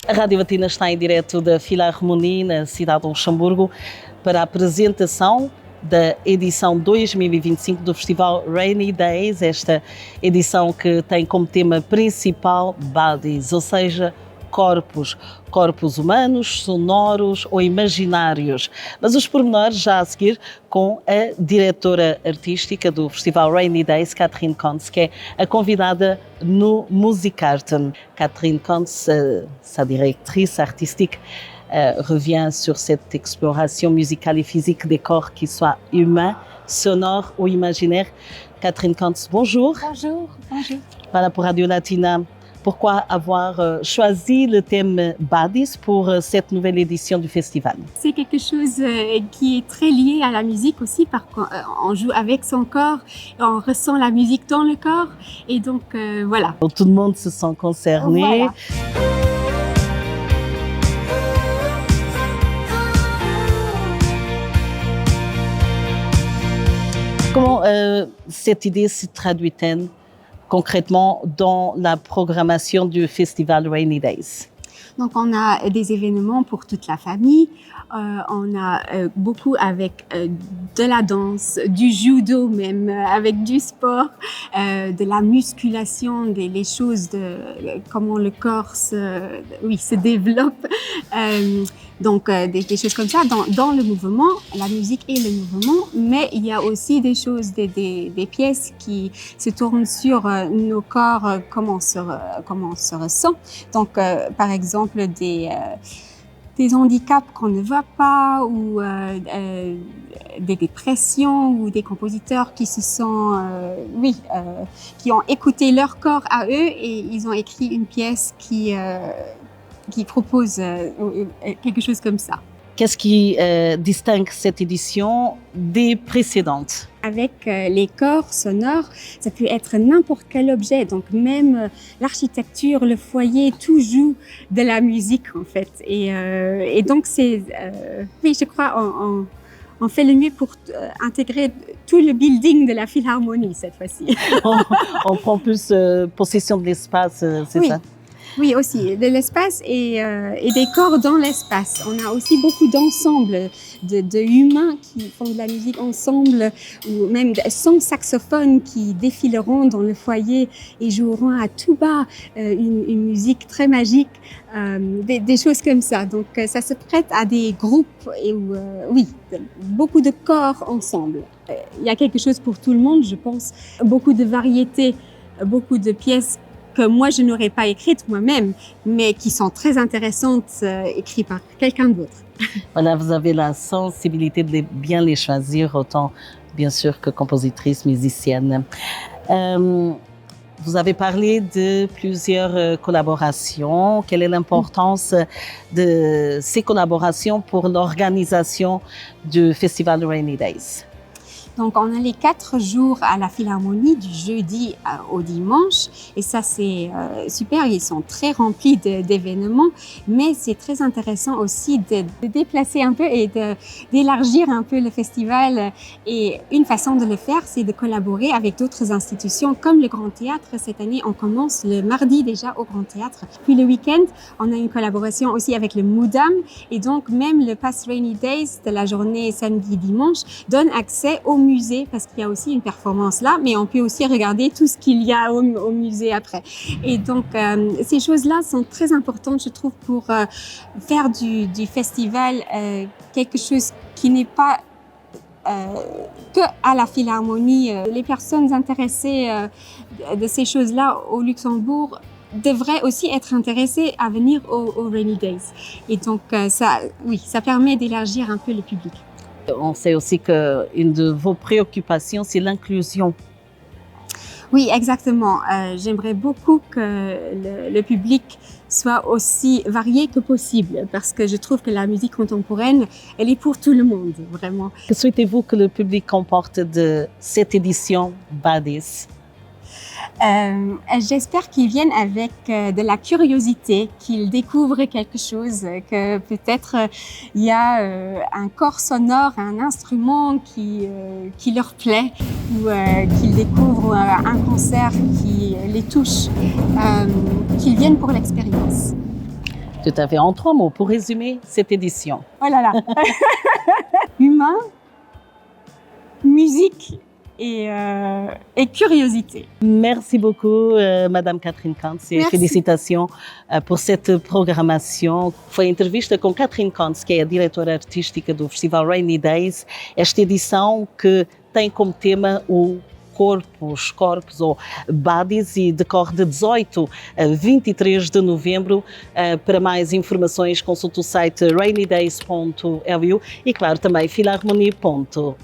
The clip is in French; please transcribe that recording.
A Rádio Latina está em direto da Philharmonie, na cidade de Luxemburgo, para a apresentação da edição 2025 do Festival Rainy Days, esta edição que tem como tema principal Bodies, ou seja, corpos humanos, sonoros ou imaginários. Mas os pormenores já a seguir com a diretora artística do Festival Rainy Days, Catherine Kontz, que é a convidada no Musicarten. Catherine Kontz, sa directrice artistique, revient sur cette exploration musicale et physique des corps, qu'ils soient humains, sonores ou imaginaires. Catherine Kontz, bonjour. Bonjour. Voilà pour Radio Latina. Pourquoi avoir choisi le thème Bodies pour cette nouvelle édition du festival? C'est quelque chose qui est très lié à la musique aussi, parce qu'on joue avec son corps, on ressent la musique dans le corps, et donc voilà. Donc, tout le monde se sent concerné. Voilà. Comment cette idée se traduit-elle concrètement dans la programmation du festival Rainy Days? Donc on a des événements pour toute la famille, on a beaucoup avec de la danse, du judo même, avec du sport, de la musculation, les choses de comment le corps se développe. Donc des choses comme ça dans le mouvement, la musique et le mouvement, mais il y a aussi des choses, des pièces qui se tournent sur nos corps, comment on se ressent. Donc par exemple des handicaps qu'on ne voit pas, ou des dépressions, ou des compositeurs qui se sont, qui ont écouté leur corps à eux et ils ont écrit une pièce qui propose quelque chose comme ça. Qu'est-ce qui distingue cette édition des précédentes? Avec les corps sonores, ça peut être n'importe quel objet, donc même l'architecture, le foyer, tout joue de la musique en fait. Et donc c'est, oui, je crois, on fait le mieux pour intégrer tout le building de la Philharmonie cette fois-ci. On prend plus possession de l'espace, c'est oui. ça? Oui, aussi, de l'espace et des corps dans l'espace. On a aussi beaucoup d'ensembles de humains qui font de la musique ensemble, ou même sans saxophone qui défileront dans le foyer et joueront à tout bas une musique très magique, des choses comme ça. Donc ça se prête à des groupes et oui, beaucoup de corps ensemble. Il y a quelque chose pour tout le monde, je pense. Beaucoup de variétés, beaucoup de pièces que moi je n'aurais pas écrites moi-même, mais qui sont très intéressantes, écrites par quelqu'un d'autre. Voilà, vous avez la sensibilité de bien les choisir, autant bien sûr que compositrice, musicienne. Vous avez parlé de plusieurs collaborations. Quelle est l'importance de ces collaborations pour l'organisation du Festival Rainy Days? Donc, on a les 4 jours à la Philharmonie, du jeudi au dimanche. Et ça, c'est super. Ils sont très remplis d'événements. Mais c'est très intéressant aussi de déplacer un peu et d'élargir un peu le festival. Et une façon de le faire, c'est de collaborer avec d'autres institutions, comme le Grand Théâtre. Cette année, on commence le mardi déjà au Grand Théâtre. Puis le week-end, on a une collaboration aussi avec le Moudam. Et donc, même le Pass Rainy Days de la journée samedi-dimanche donne accès au musée, parce qu'il y a aussi une performance là, mais on peut aussi regarder tout ce qu'il y a au musée après. Et donc, ces choses-là sont très importantes, je trouve, pour faire du festival quelque chose qui n'est pas que à la Philharmonie. Les personnes intéressées de ces choses-là au Luxembourg devraient aussi être intéressées à venir au Rainy Days. Et donc, ça permet d'élargir un peu le public. On sait aussi qu'une de vos préoccupations, c'est l'inclusion. Oui, exactement. J'aimerais beaucoup que le public soit aussi varié que possible, parce que je trouve que la musique contemporaine, elle est pour tout le monde, vraiment. Que souhaitez-vous que le public comporte de cette édition Bodies? J'espère qu'ils viennent avec de la curiosité, qu'ils découvrent quelque chose, que peut-être il y a un corps sonore, un instrument qui leur plaît, ou qu'ils découvrent un concert qui les touche, qu'ils viennent pour l'expérience. Tout à fait. En 3 mots, pour résumer cette édition. Oh là là. Humain, musique et curiosité. Merci beaucoup, Madame Catherine Kantz, e Merci. felicitação por cette programmação. Foi a entrevista com Catherine Kantz, que é a diretora artística do Festival Rainy Days. Esta edição que tem como tema o corpos ou bodies e decorre de 18 a 23 de novembro. Para mais informações, consulte o site rainydays.lu e, claro, também filharmonie.lu.